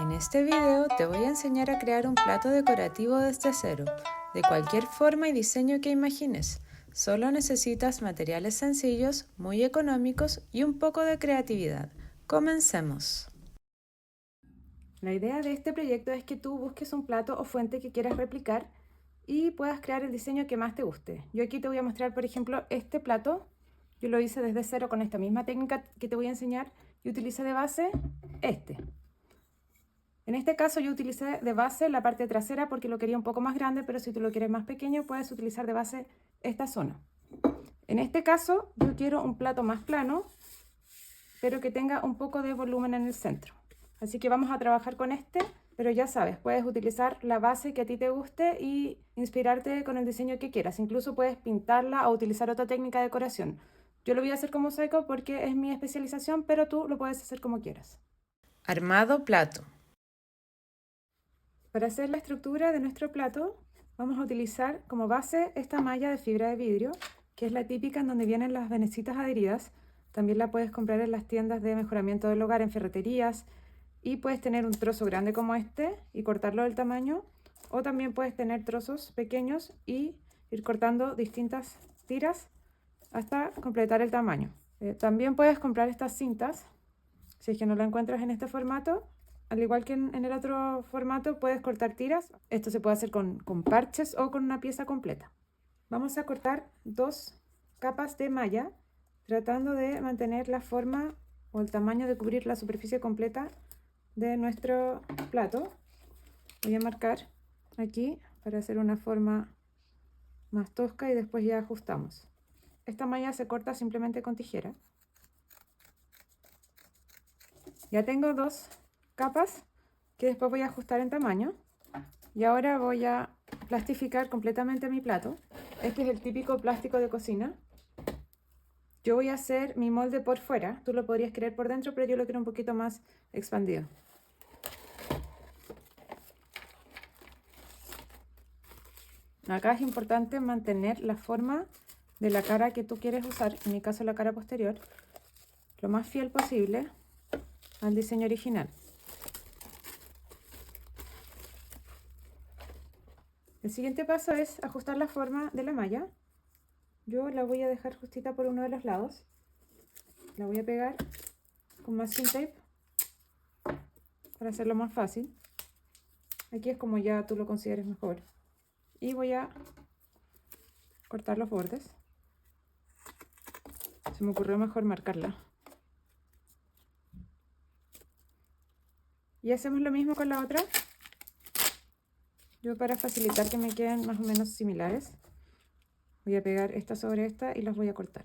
En este video te voy a enseñar a crear un plato decorativo desde cero, de cualquier forma y diseño que imagines. Solo necesitas materiales sencillos, muy económicos y un poco de creatividad. Comencemos. La idea de este proyecto es que tú busques un plato o fuente que quieras replicar y puedas crear el diseño que más te guste. Yo aquí te voy a mostrar, por ejemplo, este plato. Yo lo hice desde cero con esta misma técnica que te voy a enseñar y utilicé de base este. En este caso yo utilicé de base la parte trasera porque lo quería un poco más grande, pero si tú lo quieres más pequeño puedes utilizar de base esta zona. En este caso yo quiero un plato más plano, pero que tenga un poco de volumen en el centro. Así que vamos a trabajar con este, pero ya sabes, puedes utilizar la base que a ti te guste y inspirarte con el diseño que quieras. Incluso puedes pintarla o utilizar otra técnica de decoración. Yo lo voy a hacer como mosaico porque es mi especialización, pero tú lo puedes hacer como quieras. Armado plato. Para hacer la estructura de nuestro plato, vamos a utilizar como base esta malla de fibra de vidrio, que es la típica en donde vienen las venecitas adheridas. También la puedes comprar en las tiendas de mejoramiento del hogar, en ferreterías, y puedes tener un trozo grande como este y cortarlo del tamaño, o también puedes tener trozos pequeños y ir cortando distintas tiras hasta completar el tamaño. También puedes comprar estas cintas, si es que no la encuentras en este formato. Al igual que en el otro formato, puedes cortar tiras. Esto se puede hacer con parches o con una pieza completa. Vamos a cortar 2 capas de malla, tratando de mantener la forma o el tamaño de cubrir la superficie completa de nuestro plato. Voy a marcar aquí para hacer una forma más tosca y después ya ajustamos. Esta malla se corta simplemente con tijera. Ya tengo 2 capas que después voy a ajustar en tamaño, y ahora voy a plastificar completamente mi plato. Este es el típico plástico de cocina. Yo voy a hacer mi molde por fuera, tú lo podrías querer por dentro, pero yo lo quiero un poquito más expandido. Acá es importante mantener la forma de la cara que tú quieres usar, en mi caso la cara posterior, lo más fiel posible al diseño original. El siguiente paso es ajustar la forma de la malla. Yo la voy a dejar justita por uno de los lados. La voy a pegar con masking tape para hacerlo más fácil. Aquí es como ya tú lo consideres mejor. Y voy a cortar los bordes. Se me ocurrió mejor marcarla. Y hacemos lo mismo con la otra. Yo, para facilitar que me queden más o menos similares, voy a pegar esta sobre esta y las voy a cortar.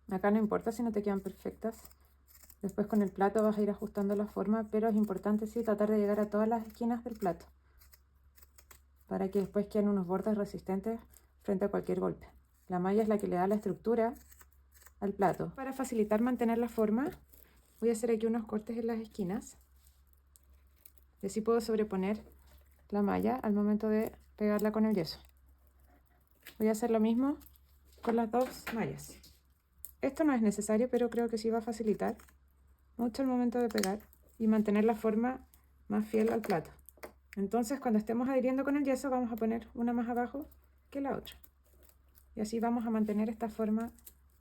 Acá no importa si no te quedan perfectas. Después con el plato vas a ir ajustando la forma, pero es importante sí tratar de llegar a todas las esquinas del plato, para que después queden unos bordes resistentes frente a cualquier golpe. La malla es la que le da la estructura al plato. Para facilitar mantener la forma, voy a hacer aquí unos cortes en las esquinas. Y así puedo sobreponer la malla al momento de pegarla con el yeso. Voy a hacer lo mismo con las 2 mallas. Esto no es necesario, pero creo que sí va a facilitar mucho el momento de pegar y mantener la forma más fiel al plato. Entonces, cuando estemos adhiriendo con el yeso, vamos a poner una más abajo que la otra. Y así vamos a mantener esta forma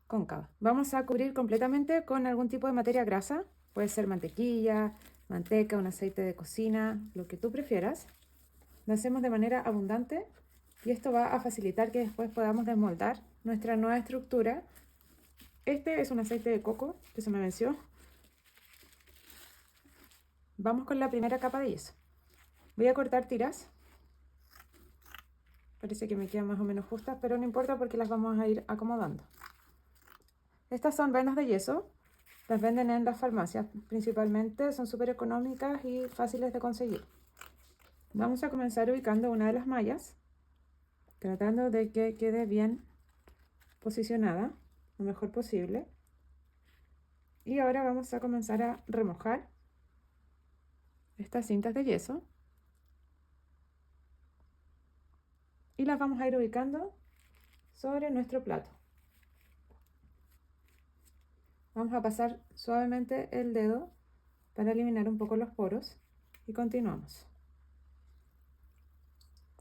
cóncava. Vamos a cubrir completamente con algún tipo de materia grasa. Puede ser mantequilla, manteca, un aceite de cocina, lo que tú prefieras. Lo hacemos de manera abundante y esto va a facilitar que después podamos desmoldar nuestra nueva estructura. Este es un aceite de coco que se me venció. Vamos con la primera capa de yeso. Voy a cortar tiras. Parece que me quedan más o menos justas, pero no importa porque las vamos a ir acomodando. Estas son venas de yeso. Las venden en las farmacias principalmente. Son súper económicas y fáciles de conseguir. Vamos a comenzar ubicando una de las mallas, tratando de que quede bien posicionada lo mejor posible. Y ahora vamos a comenzar a remojar estas cintas de yeso. y las vamos a ir ubicando sobre nuestro plato. Vamos a pasar suavemente el dedo para eliminar un poco los poros y continuamos.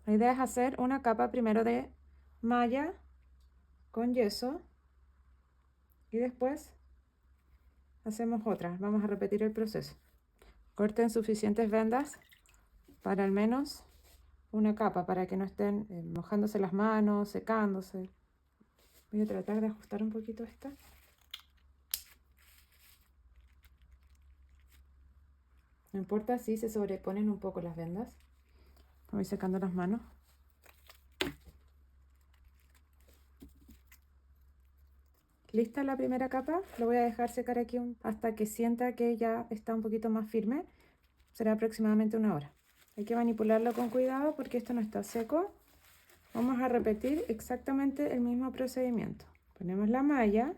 La idea es hacer una capa primero de malla con yeso y después hacemos otra. Vamos a repetir el proceso. Corten suficientes vendas para al menos una capa, para que no estén mojándose las manos, secándose. Voy a tratar de ajustar un poquito esta. No importa si se sobreponen un poco las vendas. Voy secando las manos. Lista la primera capa, lo voy a dejar secar aquí hasta que sienta que ya está un poquito más firme. Será aproximadamente 1 hora. Hay que manipularlo con cuidado porque esto no está seco. Vamos a repetir exactamente el mismo procedimiento. Ponemos la malla,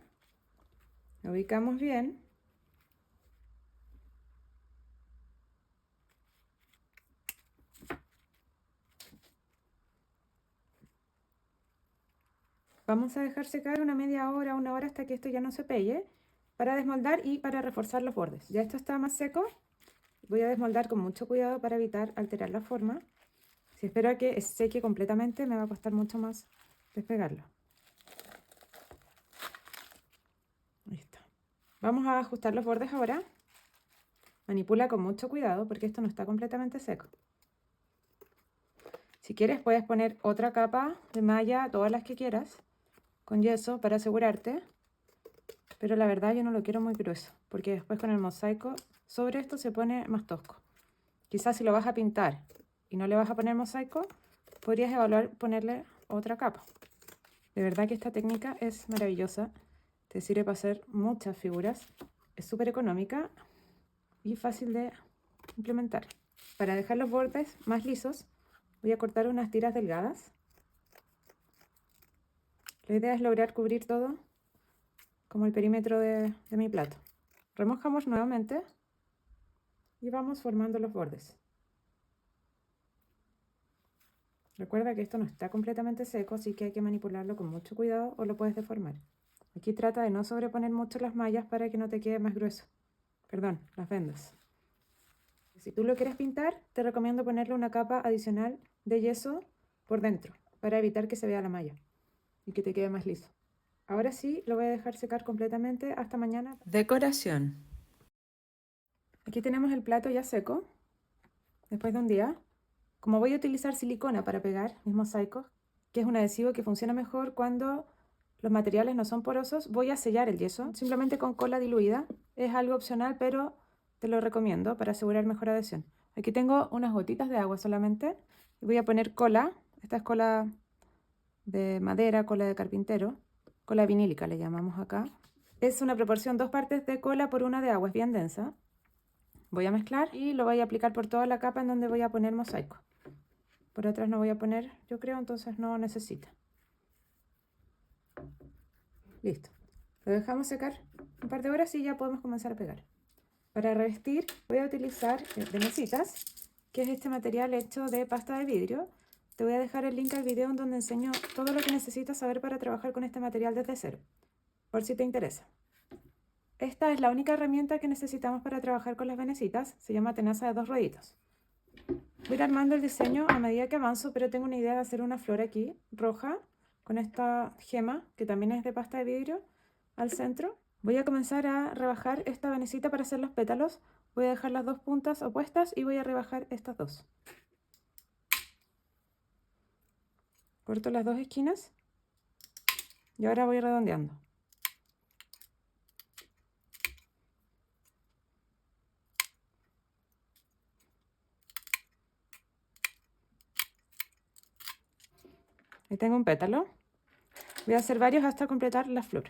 la ubicamos bien. Vamos a dejar secar una media hora, 1 hora hasta que esto ya no se pegue para desmoldar y para reforzar los bordes. Ya esto está más seco. Voy a desmoldar con mucho cuidado para evitar alterar la forma. Si espero a que seque completamente, me va a costar mucho más despegarlo. Ahí está. Vamos a ajustar los bordes ahora. Manipula con mucho cuidado porque esto no está completamente seco. Si quieres puedes poner otra capa de malla, todas las que quieras, con yeso para asegurarte. Pero la verdad yo no lo quiero muy grueso porque después con el mosaico sobre esto se pone más tosco. Quizás si lo vas a pintar y no le vas a poner mosaico, podrías evaluar ponerle otra capa. De verdad que esta técnica es maravillosa. Te sirve para hacer muchas figuras. Es súper económica y fácil de implementar. Para dejar los bordes más lisos, voy a cortar unas tiras delgadas. La idea es lograr cubrir todo como el perímetro de mi plato. Remojamos nuevamente y vamos formando los bordes. Recuerda que esto no está completamente seco, así que hay que manipularlo con mucho cuidado o lo puedes deformar. Aquí trata de no sobreponer mucho las mallas para que no te quede más grueso. Perdón, las vendas. Si tú lo quieres pintar, te recomiendo ponerle una capa adicional de yeso por dentro para evitar que se vea la malla y que te quede más liso. Ahora sí, lo voy a dejar secar completamente hasta mañana. Decoración. Aquí tenemos el plato ya seco, después de un día. Como voy a utilizar silicona para pegar mis mosaicos, que es un adhesivo que funciona mejor cuando los materiales no son porosos, voy a sellar el yeso simplemente con cola diluida. Es algo opcional, pero te lo recomiendo para asegurar mejor adhesión. Aquí tengo unas gotitas de agua solamente y voy a poner cola. Esta es cola de madera, cola de carpintero, cola vinílica le llamamos acá. Es una proporción 2 partes de cola por 1 de agua, es bien densa. Voy a mezclar y lo voy a aplicar por toda la capa en donde voy a poner mosaico. Por atrás no voy a poner, yo creo, entonces no necesita. Listo. Lo dejamos secar un par de horas y ya podemos comenzar a pegar. Para revestir voy a utilizar venecitas, que es este material hecho de pasta de vidrio. Te voy a dejar el link al video en donde enseño todo lo que necesitas saber para trabajar con este material desde cero, por si te interesa. Esta es la única herramienta que necesitamos para trabajar con las venecitas. Se llama tenaza de 2 rueditos. Voy a ir armando el diseño a medida que avanzo, pero tengo una idea de hacer una flor aquí, roja, con esta gema, que también es de pasta de vidrio, al centro. Voy a comenzar a rebajar esta venecita para hacer los pétalos. Voy a dejar las 2 puntas opuestas y voy a rebajar estas 2. Corto las 2 esquinas y ahora voy redondeando. Ahí tengo un pétalo. Voy a hacer varios hasta completar la flor.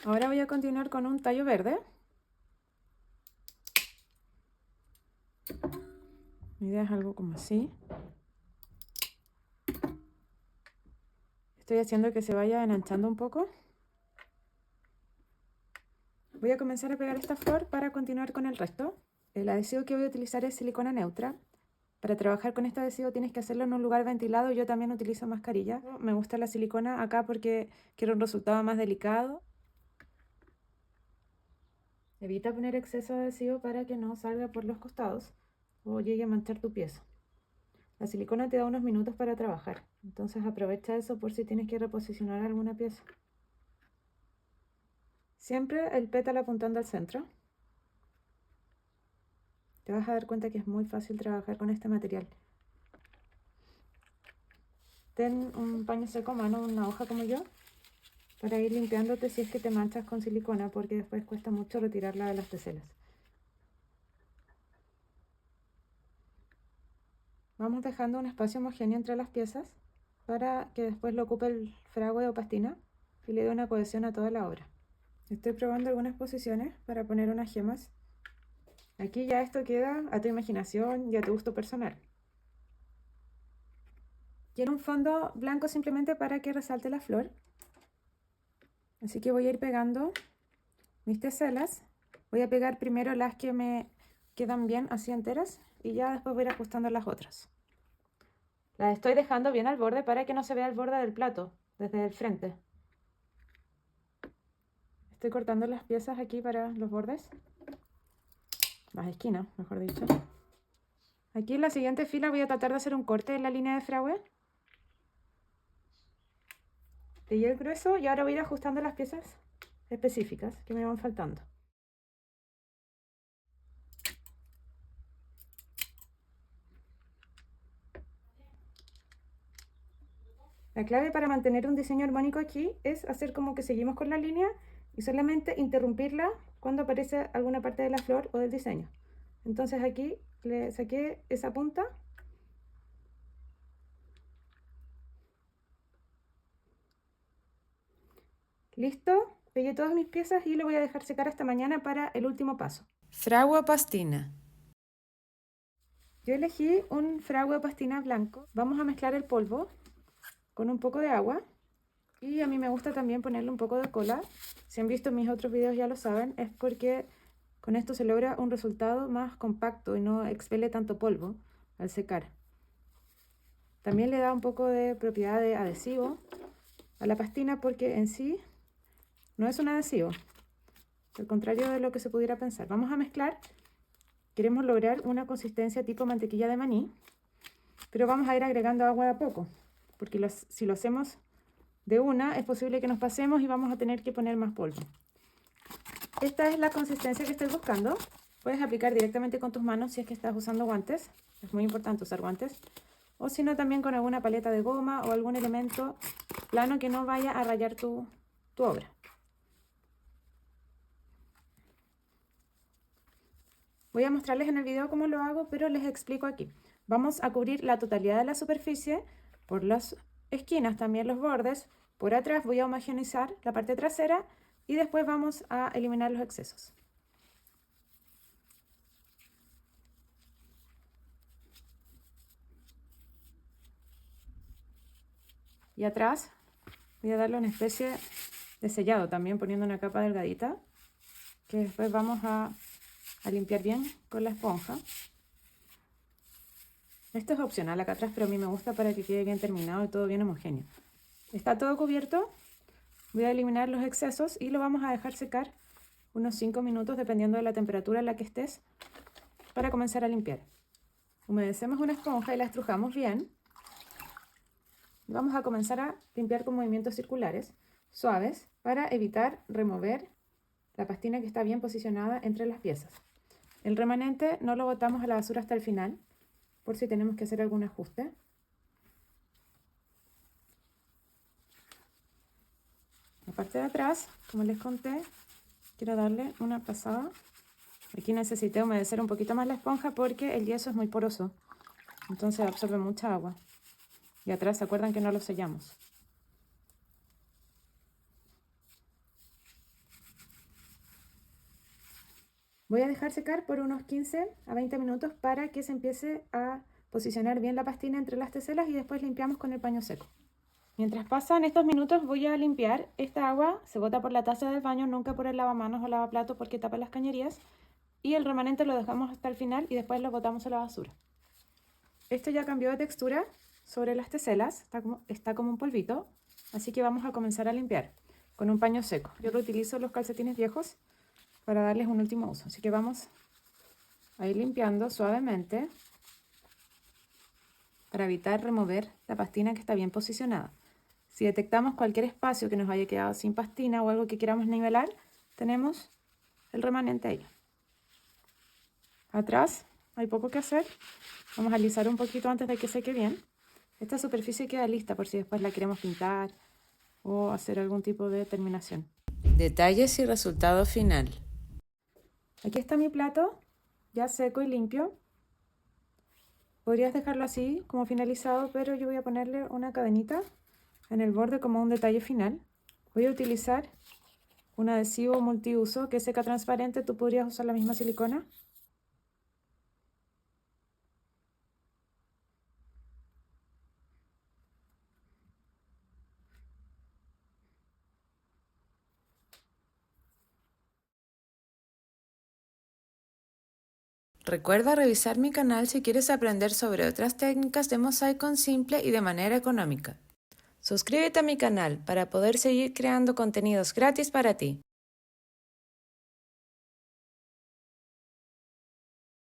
Ahora voy a continuar con un tallo verde. Mi idea es algo como así. Estoy haciendo que se vaya enanchando un poco. Voy a comenzar a pegar esta flor para continuar con el resto. El adhesivo que voy a utilizar es silicona neutra. Para trabajar con este adhesivo tienes que hacerlo en un lugar ventilado. Yo también utilizo mascarilla. Me gusta la silicona acá porque quiero un resultado más delicado. Evita poner exceso de adhesivo para que no salga por los costados o llegue a manchar tu pieza. La silicona te da unos minutos para trabajar, entonces aprovecha eso por si tienes que reposicionar alguna pieza. Siempre el pétalo apuntando al centro. Te vas a dar cuenta que es muy fácil trabajar con este material. Ten un paño seco a mano, una hoja como yo, para ir limpiándote si es que te manchas con silicona, porque después cuesta mucho retirarla de las teselas. Vamos dejando un espacio homogéneo entre las piezas para que después lo ocupe el fragüe o pastina y le dé una cohesión a toda la obra. Estoy probando algunas posiciones para poner unas gemas. Aquí ya esto queda a tu imaginación y a tu gusto personal. Quiero un fondo blanco simplemente para que resalte la flor. Así que voy a ir pegando mis teselas. Voy a pegar primero las que me quedan bien así enteras y ya después voy a ir ajustando las otras. Las estoy dejando bien al borde para que no se vea el borde del plato desde el frente. Estoy cortando las piezas aquí para los bordes, las esquinas, mejor dicho. Aquí en la siguiente fila voy a tratar de hacer un corte en la línea de fragüe. Pegué el grueso y ahora voy a ir ajustando las piezas específicas que me van faltando. La clave para mantener un diseño armónico aquí es hacer como que seguimos con la línea y solamente interrumpirla cuando aparece alguna parte de la flor o del diseño. Entonces aquí le saqué esa punta. Listo, pegué todas mis piezas y lo voy a dejar secar hasta mañana para el último paso. Fragua pastina. Yo elegí un fragua pastina blanco. Vamos a mezclar el polvo con un poco de agua y a mí me gusta también ponerle un poco de cola. Si han visto mis otros videos ya lo saben, es porque con esto se logra un resultado más compacto y no expele tanto polvo al secar. También le da un poco de propiedad de adhesivo a la pastina porque en sí no es un adhesivo, al contrario de lo que se pudiera pensar. Vamos a mezclar. Queremos lograr una consistencia tipo mantequilla de maní, pero vamos a ir agregando agua de a poco, porque si lo hacemos de una es posible que nos pasemos y vamos a tener que poner más polvo. Esta es la consistencia que estoy buscando. Puedes aplicar directamente con tus manos si es que estás usando guantes. Es muy importante usar guantes. O si no, también con alguna paleta de goma o algún elemento plano que no vaya a rayar tu obra. Voy a mostrarles en el video cómo lo hago, pero les explico aquí. Vamos a cubrir la totalidad de la superficie, por las esquinas también los bordes. Por atrás voy a homogeneizar la parte trasera y después vamos a eliminar los excesos. Y atrás voy a darle una especie de sellado también poniendo una capa delgadita que después vamos a limpiar bien con la esponja. Esto es opcional acá atrás, pero a mí me gusta para que quede bien terminado y todo bien homogéneo. Está todo cubierto. Voy a eliminar los excesos y lo vamos a dejar secar unos 5 minutos dependiendo de la temperatura en la que estés para comenzar a limpiar. Humedecemos una esponja y la estrujamos bien. Vamos a comenzar a limpiar con movimientos circulares suaves para evitar remover la pastina que está bien posicionada entre las piezas. El remanente no lo botamos a la basura hasta el final por si tenemos que hacer algún ajuste. La parte de atrás, como les conté, quiero darle una pasada. Aquí necesité humedecer un poquito más la esponja porque el yeso es muy poroso, entonces absorbe mucha agua. Y atrás, ¿se acuerdan que no lo sellamos? Voy a dejar secar por unos 15 a 20 minutos para que se empiece a posicionar bien la pastina entre las teselas y después limpiamos con el paño seco. Mientras pasan estos minutos voy a limpiar. Esta agua se bota por la taza del baño, nunca por el lavamanos o lavaplatos porque tapa las cañerías. Y el remanente lo dejamos hasta el final y después lo botamos a la basura. Esto ya cambió de textura sobre las teselas, está como un polvito, así que vamos a comenzar a limpiar con un paño seco. Yo reutilizo los calcetines viejos para darles un último uso, así que vamos a ir limpiando suavemente para evitar remover la pastina que está bien posicionada. Si detectamos cualquier espacio que nos haya quedado sin pastina o algo que queramos nivelar, tenemos el remanente ahí. Atrás hay poco que hacer. Vamos a alisar un poquito antes de que seque bien. Esta superficie queda lista por si después la queremos pintar o hacer algún tipo de terminación. Detalles y resultado final. Aquí está mi plato, ya seco y limpio. Podrías dejarlo así como finalizado, pero yo voy a ponerle una cadenita en el borde como un detalle final. Voy a utilizar un adhesivo multiuso que es seca transparente. Tú podrías usar la misma silicona. Recuerda revisar mi canal si quieres aprender sobre otras técnicas de mosaico simple y de manera económica. Suscríbete a mi canal para poder seguir creando contenidos gratis para ti.